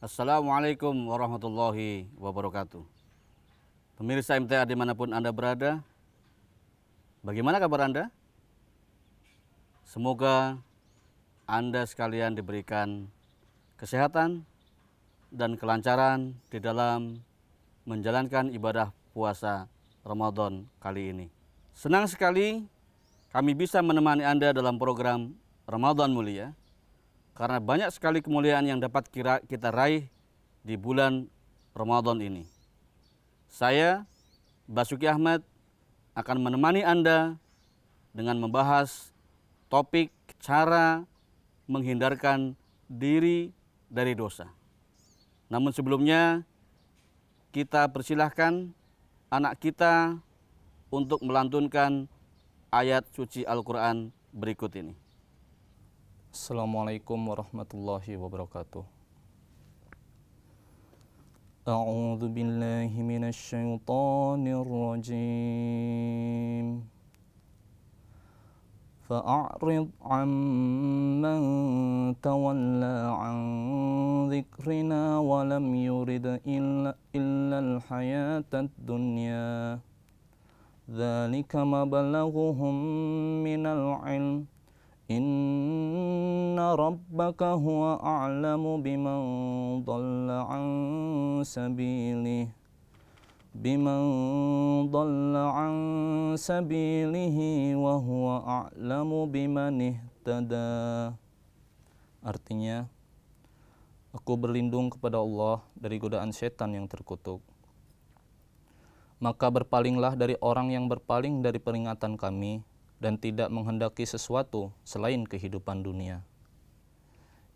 Assalamualaikum warahmatullahi wabarakatuh. Pemirsa MTA dimanapun Anda berada, bagaimana kabar Anda? Semoga Anda sekalian diberikan kesehatan dan kelancaran di dalam menjalankan ibadah puasa Ramadan kali ini. Senang sekali kami bisa menemani Anda dalam program Ramadan Mulia, karena banyak sekali kemuliaan yang dapat kita raih di bulan Ramadan ini. Saya, Basuki Ahmad, akan menemani Anda dengan membahas topik cara menghindarkan diri dari dosa. Namun sebelumnya, kita persilahkan anak kita untuk melantunkan ayat suci Al-Quran berikut ini. Assalamualaikum warahmatullahi wabarakatuh. A'udzu billahi minasy syaithanir rajim. Fa'rid 'amman tawalla 'an dzikrina wa lam yurid illa al-hayatad dunya. Dzalika mablaghuhum minal 'ilm. Inna rabbaka huwa a'lamu biman dhalla an sabilihi wa huwa a'lamu biman ihtada. Artinya, aku berlindung kepada Allah dari godaan setan yang terkutuk. Maka berpalinglah dari orang yang berpaling dari peringatan kami dan tidak menghendaki sesuatu selain kehidupan dunia.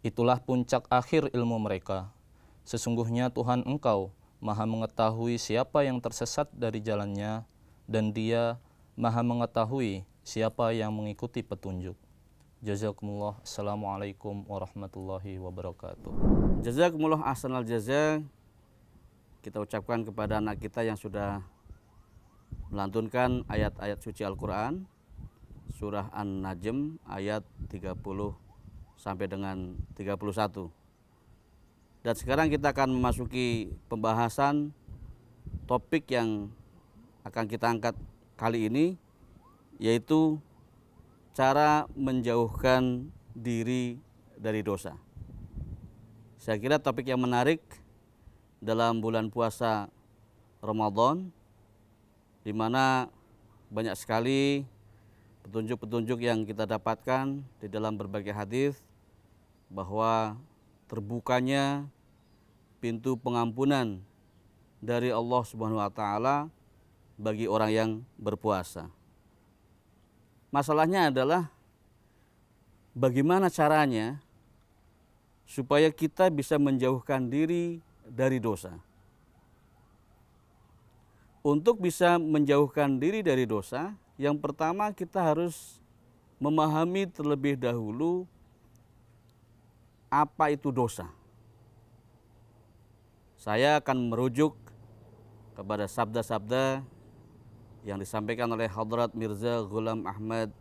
Itulah puncak akhir ilmu mereka. Sesungguhnya Tuhan engkau maha mengetahui siapa yang tersesat dari jalannya, dan Dia maha mengetahui siapa yang mengikuti petunjuk. Jazakumullah. Assalamualaikum warahmatullahi wabarakatuh. Jazakumullah ahsanal jazak. Kita ucapkan kepada anak kita yang sudah melantunkan ayat-ayat suci Al-Quran, Surah An-Najm ayat 30 sampai dengan 31. Dan sekarang kita akan memasuki pembahasan topik yang akan kita angkat kali ini, yaitu cara menjauhkan diri dari dosa. Saya kira topik yang menarik dalam bulan puasa Ramadan, di mana banyak sekali petunjuk-petunjuk yang kita dapatkan di dalam berbagai hadis bahwa terbukanya pintu pengampunan dari Allah Subhanahu wa taala bagi orang yang berpuasa. Masalahnya adalah bagaimana caranya supaya kita bisa menjauhkan diri dari dosa. Untuk bisa menjauhkan diri dari dosa, yang pertama kita harus memahami terlebih dahulu apa itu dosa. Saya akan merujuk kepada sabda-sabda yang disampaikan oleh Hadrat Mirza Ghulam Ahmad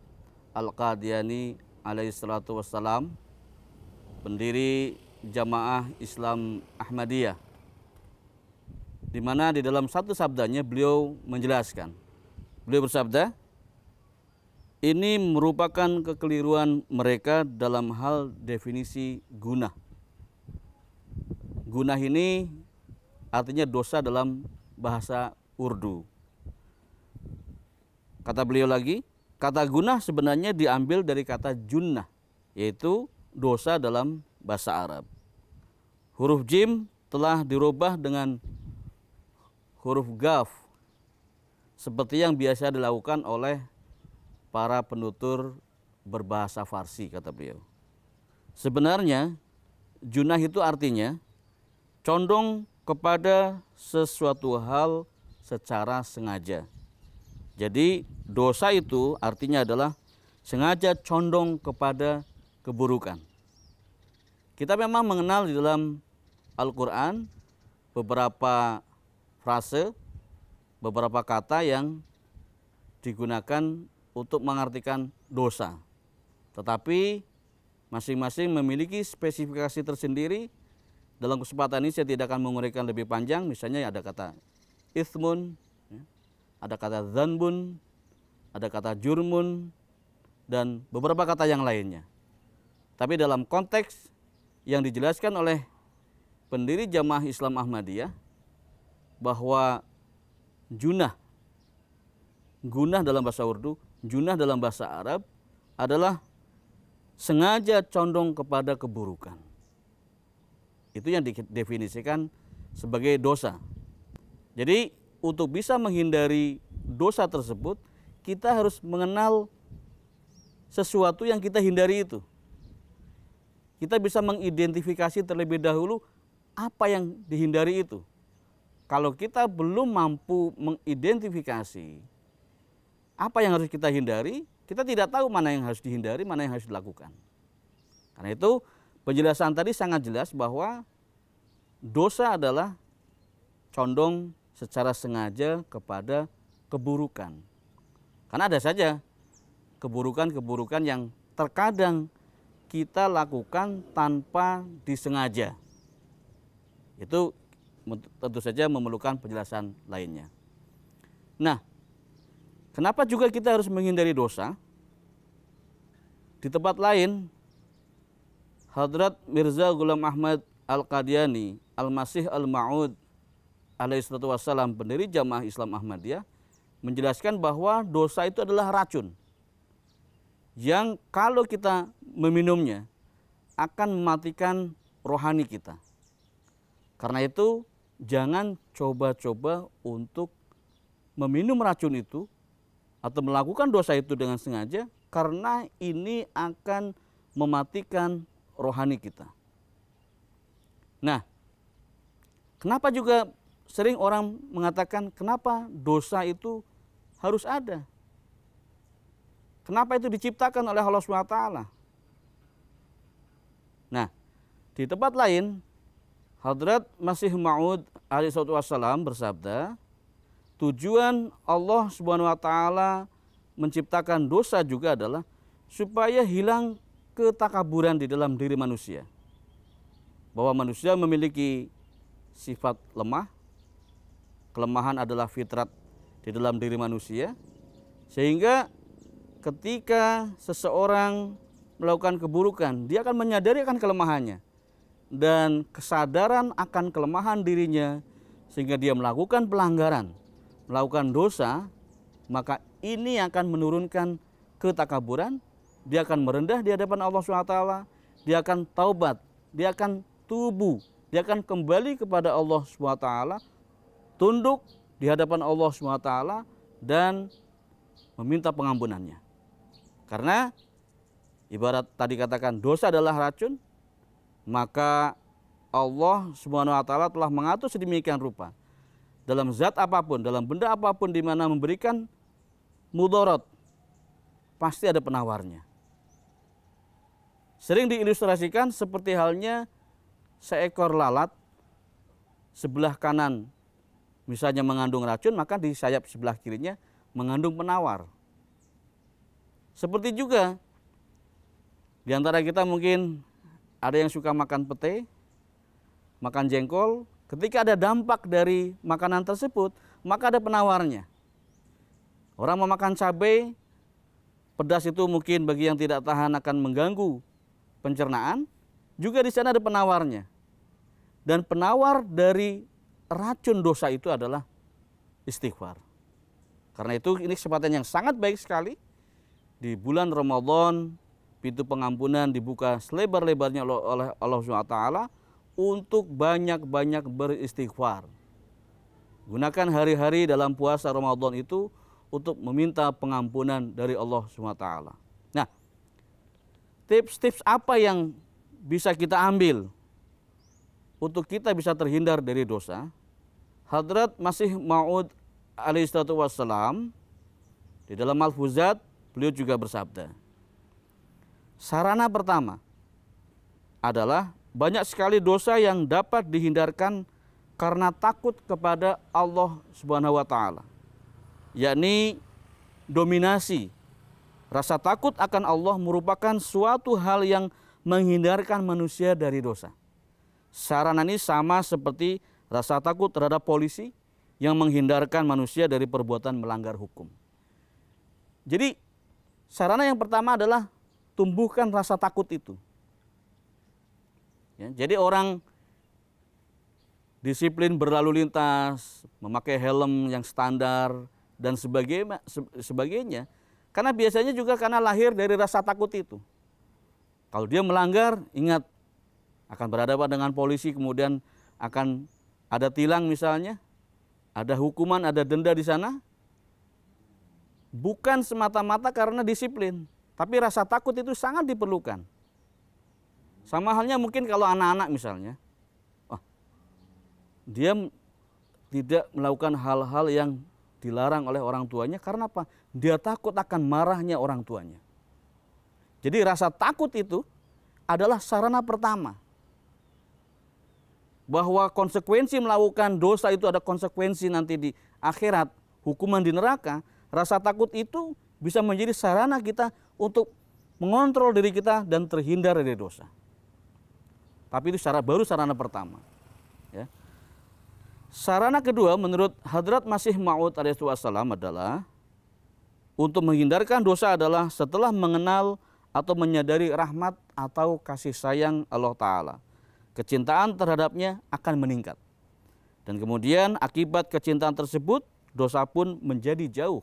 Al-Qadiani alaihi salatu wassalam, pendiri Jamaah Islam Ahmadiyah, di mana di dalam satu sabdanya beliau menjelaskan, beliau bersabda, ini merupakan kekeliruan mereka dalam hal definisi gunah. Gunah ini artinya dosa dalam bahasa Urdu. Kata beliau lagi, kata gunah sebenarnya diambil dari kata junnah, yaitu dosa dalam bahasa Arab. Huruf jim telah dirubah dengan huruf gaf, seperti yang biasa dilakukan oleh para penutur berbahasa Farsi, kata beliau. Sebenarnya junah itu artinya condong kepada sesuatu hal secara sengaja. Jadi dosa itu artinya adalah sengaja condong kepada keburukan. Kita memang mengenal di dalam Al-Quran beberapa frase, beberapa kata yang digunakan untuk mengartikan dosa. Tetapi masing-masing memiliki spesifikasi tersendiri dalam kesempatan ini saya tidak akan menguraikan lebih panjang. Misalnya ada kata ithmun, ada kata dzanbun, ada kata jurmun, dan beberapa kata yang lainnya. Tapi dalam konteks yang dijelaskan oleh pendiri Jamaah Islam Ahmadiyah bahwa gunah dalam bahasa Urdu, junah dalam bahasa Arab adalah sengaja condong kepada keburukan. Itu yang didefinisikan sebagai dosa. Jadi untuk bisa menghindari dosa tersebut, kita harus mengenal sesuatu yang kita hindari itu. Kita bisa mengidentifikasi terlebih dahulu apa yang dihindari itu. Kalau kita belum mampu mengidentifikasi apa yang harus kita hindari, kita tidak tahu mana yang harus dihindari, mana yang harus dilakukan. Karena itu penjelasan tadi sangat jelas bahwa dosa adalah condong secara sengaja kepada keburukan. Karena ada saja keburukan-keburukan yang terkadang kita lakukan tanpa disengaja. Itu tentu saja memerlukan penjelasan lainnya. Nah, kenapa juga kita harus menghindari dosa? Di tempat lain, Hadrat Mirza Ghulam Ahmad Al-Qadiani, Al-Masih Al-Ma'ud alaihissalatu wassalam, pendiri Jamaah Islam Ahmadiyah, menjelaskan bahwa dosa itu adalah racun yang kalau kita meminumnya akan mematikan rohani kita. Karena itu jangan coba-coba untuk meminum racun itu atau melakukan dosa itu dengan sengaja, karena ini akan mematikan rohani kita. Nah, kenapa juga sering orang mengatakan kenapa dosa itu harus ada? Kenapa itu diciptakan oleh Allah SWT? Nah, di tempat lain, Hadrat Masih Ma'ud alaihissalatu wassalam bersabda, tujuan Allah SWT menciptakan dosa juga adalah supaya hilang ketakaburan di dalam diri manusia. Bahwa manusia memiliki sifat lemah, kelemahan adalah fitrat di dalam diri manusia, sehingga ketika seseorang melakukan keburukan, dia akan menyadari akan kelemahannya dan kesadaran akan kelemahan dirinya, sehingga dia melakukan pelanggaran, melakukan dosa, maka ini akan menurunkan ketakaburan, dia akan merendah di hadapan Allah SWT, dia akan taubat, dia akan tubuh, dia akan kembali kepada Allah SWT, tunduk di hadapan Allah SWT dan meminta pengampunannya. Karena ibarat tadi katakan dosa adalah racun, maka Allah SWT telah mengatur sedemikian rupa dalam zat apapun, dalam benda apapun di mana memberikan mudarat, pasti ada penawarnya. Sering diilustrasikan seperti halnya seekor lalat, sebelah kanan misalnya mengandung racun, maka di sayap sebelah kirinya mengandung penawar. Seperti juga di antara kita mungkin ada yang suka makan pete, makan jengkol. Ketika ada dampak dari makanan tersebut, maka ada penawarnya. Orang memakan cabai, pedas itu mungkin bagi yang tidak tahan akan mengganggu pencernaan, juga di sana ada penawarnya. Dan penawar dari racun dosa itu adalah istighfar. Karena itu ini kesempatan yang sangat baik sekali. Di bulan Ramadan, pintu pengampunan dibuka selebar-lebarnya oleh Allah SWT untuk banyak-banyak beristighfar. Gunakan hari-hari dalam puasa Ramadan itu untuk meminta pengampunan dari Allah SWT. Nah, tips-tips apa yang bisa kita ambil untuk kita bisa terhindar dari dosa? Hadrat Masih Ma'ud alaihissalatu wassalam di dalam Al-Fuzat, beliau juga bersabda, sarana pertama adalah banyak sekali dosa yang dapat dihindarkan karena takut kepada Allah Subhanahu wa taala, yakni dominasi. Rasa takut akan Allah merupakan suatu hal yang menghindarkan manusia dari dosa. sarana ini sama seperti rasa takut terhadap polisi yang menghindarkan manusia dari perbuatan melanggar hukum. Jadi sarana yang pertama adalah tumbuhkan rasa takut itu. Ya, jadi orang disiplin berlalu lintas, memakai helm yang standar dan sebagainya. Karena biasanya juga karena lahir dari rasa takut itu. Kalau dia melanggar, ingat akan berhadapan dengan polisi, kemudian akan ada tilang misalnya, ada hukuman, ada denda di sana. Bukan semata-mata karena disiplin, tapi rasa takut itu sangat diperlukan. Sama halnya mungkin kalau anak-anak misalnya, dia tidak melakukan hal-hal yang dilarang oleh orang tuanya karena apa? Dia takut akan marahnya orang tuanya. Jadi rasa takut itu adalah sarana pertama. Bahwa konsekuensi melakukan dosa itu ada konsekuensi nanti di akhirat, hukuman di neraka. Rasa takut itu bisa menjadi sarana kita untuk mengontrol diri kita dan terhindar dari dosa. Tapi itu baru sarana pertama. Ya. Sarana kedua menurut Hadrat Masih Maud alaihissalam adalah untuk menghindarkan dosa adalah setelah mengenal atau menyadari rahmat atau kasih sayang Allah Ta'ala. Kecintaan terhadapnya akan meningkat. Dan kemudian akibat kecintaan tersebut, dosa pun menjadi jauh.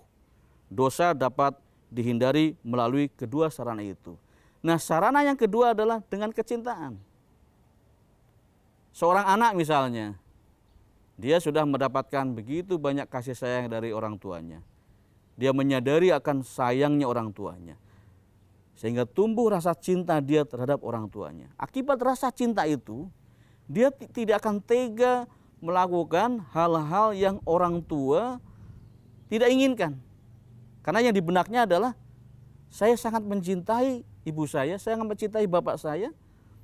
Dosa dapat dihindari melalui kedua sarana itu. Nah, sarana yang kedua adalah dengan kecintaan. Seorang anak misalnya, dia sudah mendapatkan begitu banyak kasih sayang dari orang tuanya. Dia menyadari akan sayangnya orang tuanya. Sehingga tumbuh rasa cinta dia terhadap orang tuanya. Akibat rasa cinta itu, dia tidak akan tega melakukan hal-hal yang orang tua tidak inginkan. Karena yang di benaknya adalah, saya sangat mencintai ibu saya sangat mencintai bapak saya.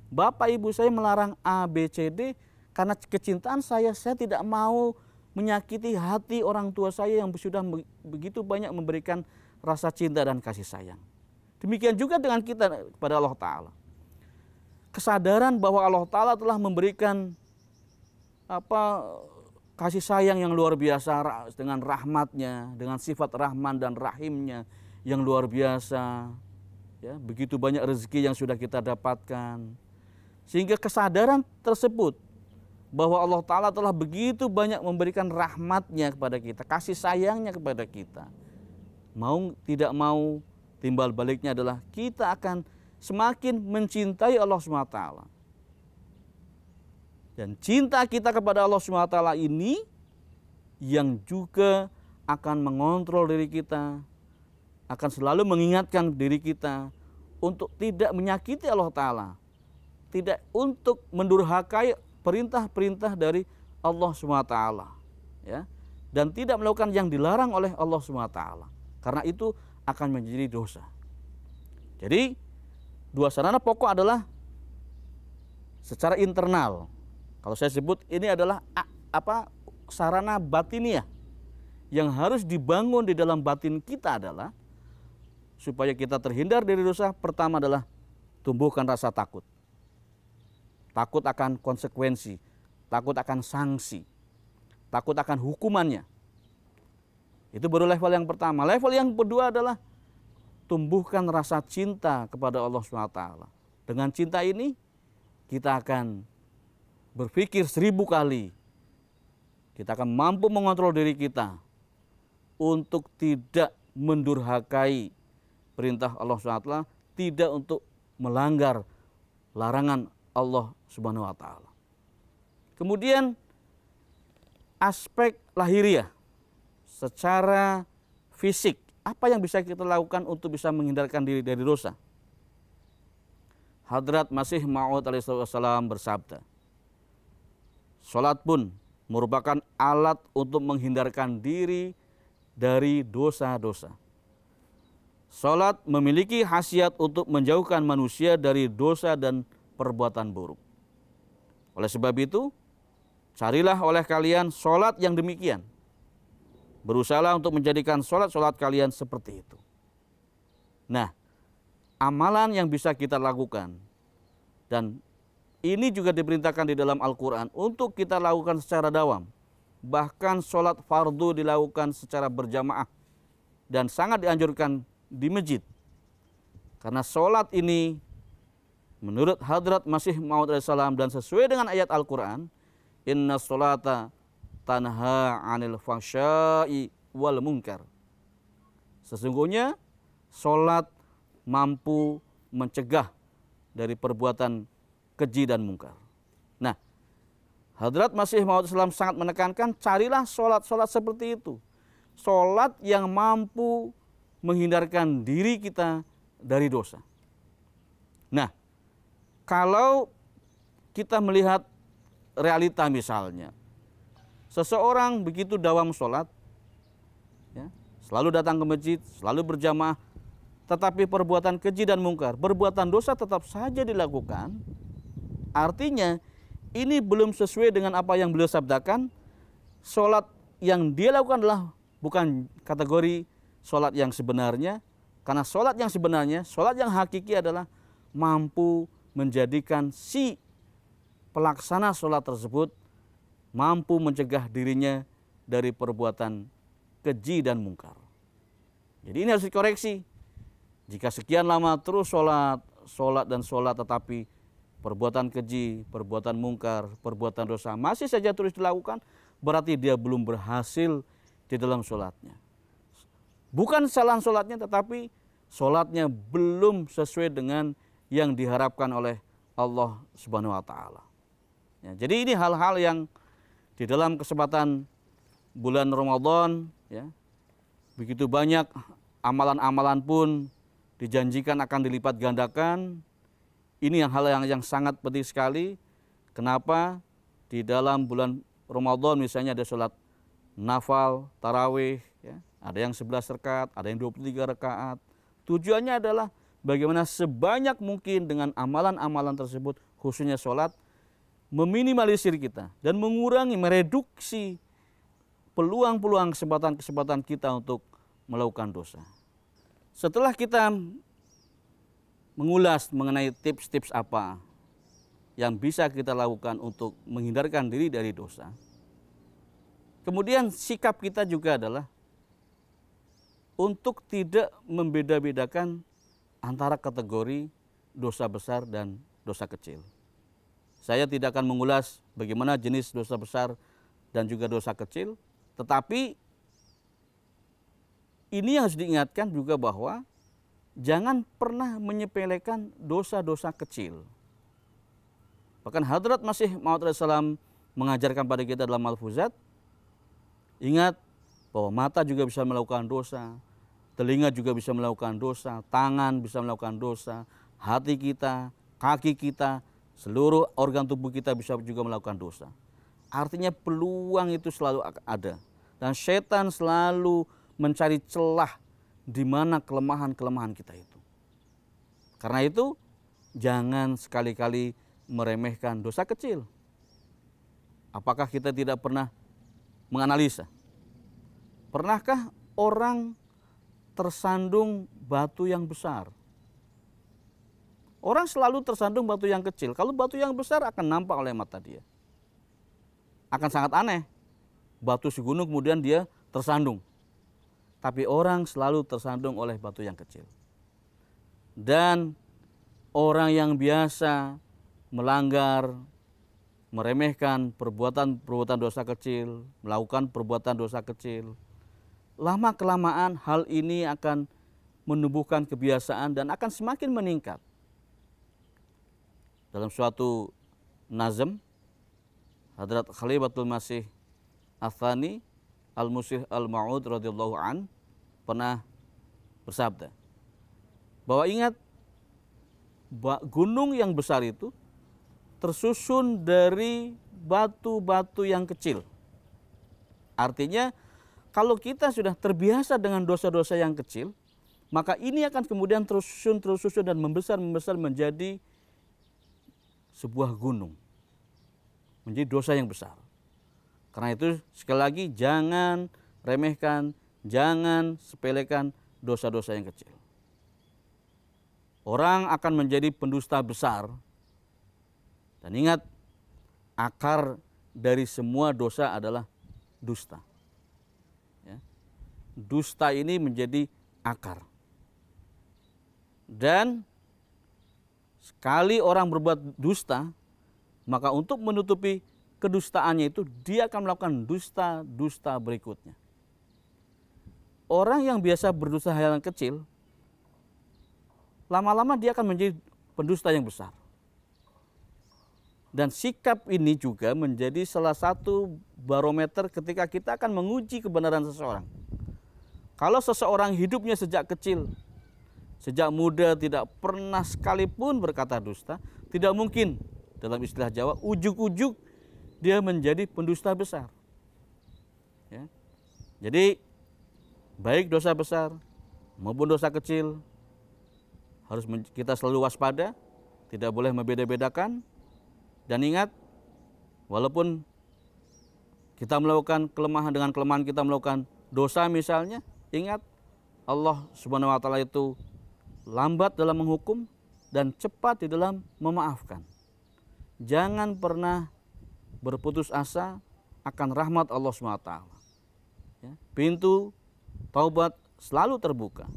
Bapak ibu saya melarang A, B, C, D. Karena kecintaan saya tidak mau menyakiti hati orang tua saya yang sudah begitu banyak memberikan rasa cinta dan kasih sayang. Demikian juga dengan kita kepada Allah Ta'ala. Kesadaran bahwa Allah Ta'ala telah memberikan kasih sayang yang luar biasa dengan rahmatnya, dengan sifat Rahman dan Rahimnya yang luar biasa. Ya, begitu banyak rezeki yang sudah kita dapatkan. Sehingga kesadaran tersebut bahwa Allah Ta'ala telah begitu banyak memberikan rahmatnya kepada kita, kasih sayangnya kepada kita. Mau tidak mau, timbal baliknya adalah kita akan semakin mencintai Allah SWT. Dan cinta kita kepada Allah SWT ini yang juga akan mengontrol diri kita, akan selalu mengingatkan diri kita untuk tidak menyakiti Allah Ta'ala, tidak untuk mendurhakai perintah-perintah dari Allah SWT, ya, dan tidak melakukan yang dilarang oleh Allah SWT. Karena itu akan menjadi dosa. Jadi dua sarana pokok adalah secara internal. Kalau saya sebut ini adalah sarana batiniah yang harus dibangun di dalam batin kita adalah supaya kita terhindar dari dosa. Pertama adalah tumbuhkan rasa takut. Takut akan konsekuensi, takut akan sanksi, takut akan hukumannya. Itu baru level yang pertama. Level yang kedua adalah tumbuhkan rasa cinta kepada Allah SWT. Dengan cinta ini kita akan berpikir 1000 kali. Kita akan mampu mengontrol diri kita untuk tidak mendurhakai perintah Allah SWT, tidak untuk melanggar larangan Allah Subhanahu wa Ta'ala. Kemudian aspek lahiriah, secara fisik, apa yang bisa kita lakukan untuk bisa menghindarkan diri dari dosa? Hadrat Masih Maud alaihissalam bersabda, salat pun merupakan alat untuk menghindarkan diri dari dosa-dosa. Salat memiliki khasiat untuk menjauhkan manusia dari dosa dan perbuatan buruk. Oleh sebab itu, carilah oleh kalian salat yang demikian. Berusahalah untuk menjadikan salat-salat kalian seperti itu. Nah, amalan yang bisa kita lakukan dan ini juga diperintahkan di dalam Al-Quran untuk kita lakukan secara dawam. Bahkan sholat fardu dilakukan secara berjamaah dan sangat dianjurkan di masjid. Karena sholat ini menurut Hadrat Masih Maud alaihissalam dan sesuai dengan ayat Al-Quran, inna sholata tanha anil fahsya'i wal munkar. Sesungguhnya sholat mampu mencegah dari perbuatan keji dan mungkar. Nah, Hadrat Masih Maud Islam sangat menekankan carilah sholat-sholat seperti itu. Sholat yang mampu menghindarkan diri kita dari dosa. Nah, kalau kita melihat realita misalnya, seseorang begitu dawam sholat, ya, selalu datang ke masjid, selalu berjamaah, tetapi perbuatan keji dan mungkar, perbuatan dosa tetap saja dilakukan, artinya ini belum sesuai dengan apa yang beliau sabdakan. Sholat yang dia lakukan adalah bukan kategori sholat yang sebenarnya, karena sholat yang sebenarnya, sholat yang hakiki adalah mampu menjadikan si pelaksana sholat tersebut mampu mencegah dirinya dari perbuatan keji dan mungkar. Jadi ini harus dikoreksi. Jika sekian lama terus sholat dan sholat tetapi perbuatan keji, perbuatan mungkar, perbuatan dosa masih saja terus dilakukan, berarti dia belum berhasil di dalam sholatnya. Bukan kesalahan sholatnya, tetapi sholatnya belum sesuai dengan yang diharapkan oleh Allah Subhanahu wa Ta'ala. Ya, jadi ini hal-hal yang di dalam kesempatan bulan Ramadan, ya, begitu banyak amalan-amalan pun dijanjikan akan dilipat gandakan. Ini hal yang sangat penting sekali. Kenapa? Di dalam bulan Ramadan misalnya ada sholat nafal, tarawih, ya, ada yang 11 rakaat, ada yang 23 rakaat. Tujuannya adalah bagaimana sebanyak mungkin dengan amalan-amalan tersebut, khususnya sholat, meminimalisir kita dan mengurangi, mereduksi peluang-peluang kesempatan-kesempatan kita untuk melakukan dosa. Setelah kita mengulas mengenai tips-tips apa yang bisa kita lakukan untuk menghindarkan diri dari dosa, kemudian sikap kita juga adalah untuk tidak membeda-bedakan antara kategori dosa besar dan dosa kecil. Saya tidak akan mengulas bagaimana jenis dosa besar dan juga dosa kecil, tetapi ini harus diingatkan juga bahwa jangan pernah menyepelekan dosa-dosa kecil. Bahkan Hadrat Masih Maud alaihissalam mengajarkan pada kita dalam Al-Fuzat, ingat bahwa mata juga bisa melakukan dosa, telinga juga bisa melakukan dosa, tangan bisa melakukan dosa, hati kita, kaki kita, seluruh organ tubuh kita bisa juga melakukan dosa. Artinya peluang itu selalu ada. Dan setan selalu mencari celah di mana kelemahan-kelemahan kita itu. Karena itu jangan sekali-kali meremehkan dosa kecil. Apakah kita tidak pernah menganalisa? Pernahkah orang tersandung batu yang besar? Orang selalu tersandung batu yang kecil. Kalau batu yang besar akan nampak oleh mata dia. Akan sangat aneh. Batu segunung kemudian dia tersandung. Tapi orang selalu tersandung oleh batu yang kecil. Dan orang yang biasa melanggar, meremehkan perbuatan dosa kecil, melakukan perbuatan dosa kecil, lama-kelamaan hal ini akan menumbuhkan kebiasaan dan akan semakin meningkat. Dalam suatu nazm, Hadrat Khalifatul Masih Ats-Tsani Al-Musih Al-Ma'ud radhiyallahu an pernah bersabda bahwa ingat, gunung yang besar itu tersusun dari batu-batu yang kecil. Artinya kalau kita sudah terbiasa dengan dosa-dosa yang kecil, maka ini akan kemudian tersusun dan membesar menjadi sebuah gunung. Menjadi dosa yang besar. Karena itu sekali lagi jangan remehkan, jangan sepelekan dosa-dosa yang kecil. Orang akan menjadi pendusta besar Dan ingat, akar dari semua dosa adalah dusta. Ya. Dusta ini menjadi akar. Dan sekali orang berbuat dusta, maka untuk menutupi kedustaannya itu dia akan melakukan dusta-dusta berikutnya. Orang yang biasa berdusta hal yang kecil, lama-lama dia akan menjadi pendusta yang besar. Dan sikap ini juga menjadi salah satu barometer ketika kita akan menguji kebenaran seseorang. Kalau seseorang hidupnya sejak kecil, sejak muda tidak pernah sekalipun berkata dusta, tidak mungkin dalam istilah Jawa ujuk-ujuk dia menjadi pendusta besar. Ya. Jadi baik dosa besar maupun dosa kecil harus kita selalu waspada, tidak boleh membeda-bedakan. Dan ingat, walaupun kita melakukan kelemahan, dengan kelemahan kita melakukan dosa misalnya, ingat Allah Subhanahu wa taala itu lambat dalam menghukum dan cepat di dalam memaafkan. Jangan pernah berputus asa akan rahmat Allah Subhanahu wa taala. Ya, pintu taubat selalu terbuka.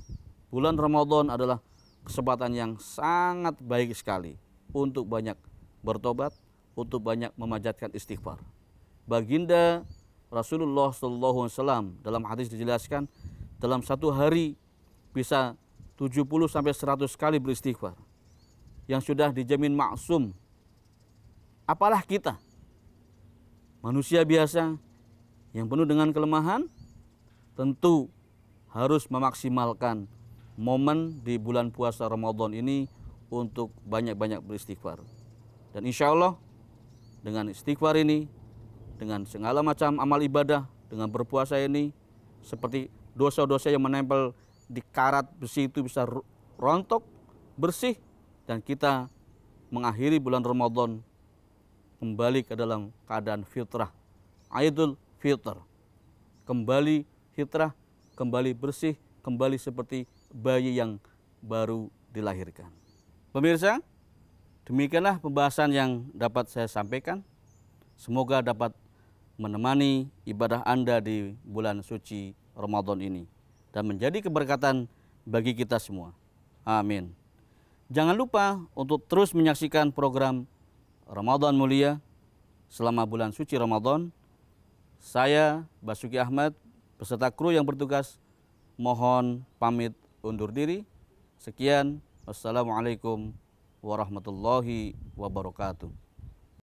Bulan Ramadan adalah kesempatan yang sangat baik sekali untuk banyak bertobat, untuk banyak memanjatkan istighfar. Baginda Rasulullah SAW dalam hadis dijelaskan, dalam satu hari bisa 70-100 kali beristighfar, yang sudah dijamin maksum. Apalah kita, manusia biasa yang penuh dengan kelemahan, tentu harus memaksimalkan momen di bulan puasa Ramadan ini untuk banyak-banyak beristighfar. Dan insya Allah dengan istighfar ini, dengan segala macam amal ibadah, dengan berpuasa ini, seperti dosa-dosa yang menempel di karat besi itu bisa rontok, bersih, dan kita mengakhiri bulan Ramadan kembali ke dalam keadaan fitrah, Aidul Fitr, kembali fitrah, kembali bersih, kembali seperti bayi yang baru dilahirkan. Pemirsa, demikianlah pembahasan yang dapat saya sampaikan. Semoga dapat menemani ibadah Anda di bulan suci Ramadan ini dan menjadi keberkatan bagi kita semua. Amin. Jangan lupa untuk terus menyaksikan program Ramadan Mulia selama bulan suci Ramadan. Saya Basuki Ahmad beserta kru yang bertugas mohon pamit undur diri. Sekian, wassalamualaikum warahmatullahi wabarakatuh.